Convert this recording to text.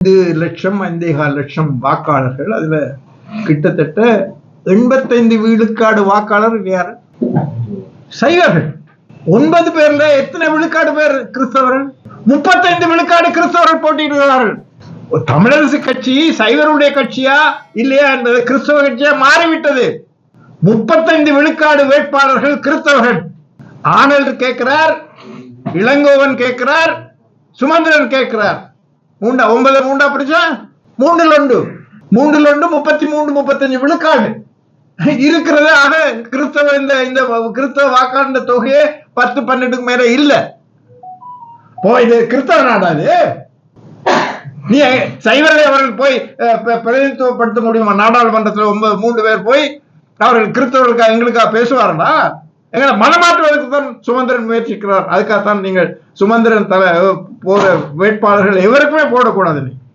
5.4 லட்சம் வாக்காளர்கள். அதுல கிட்டத்தட்ட 85 விழுக்காடு வாக்காளர் யார்? சைவர்கள். 9 பேர்ல எத்தனை விழுக்காடு பேர் கிறிஸ்தவர்கள்? 35 விழுக்காடு கிறிஸ்தவர்கள் போட்டியிடுகிறார்கள். தமிழரசு கட்சி சைவருடைய கட்சியா இல்லையா என்பது கிறிஸ்தவ கட்சியா மாறிவிட்டது. 35 விழுக்காடு வேட்பாளர்கள் கிறிஸ்தவர்கள். ஆனல்ட் கேட்கிறார், இளங்கோவன் கேட்கிறார், சுமந்திரன் கேட்கிறார். 9 பிடிச்சா 3 33 35 விழுக்காடு இருக்கிறது. ஆக கிறிஸ்தவ இந்த கிறிஸ்தவ வாக்காளர் தொகையே 10-12க்கு மேல இல்ல. இது கிறிஸ்தவ நாடாது. நீ சைவரை அவர்கள் போய் பிரதிநிதித்துவப்படுத்த முடியுமா? நாடாளுமன்றத்தில் 3 பேர் போய் அவர்கள் கிறிஸ்தவர்களுக்காக எங்களுக்காக பேசுவார்களா? எங்களை மனமாற்றுவதற்கு தான் சுமந்திரன் முயற்சிக்கிறார். அதுக்காகத்தான் நீங்கள் சுமந்திரன் போற வேட்பாளர்கள் எவருக்குமே போடக்கூடாது.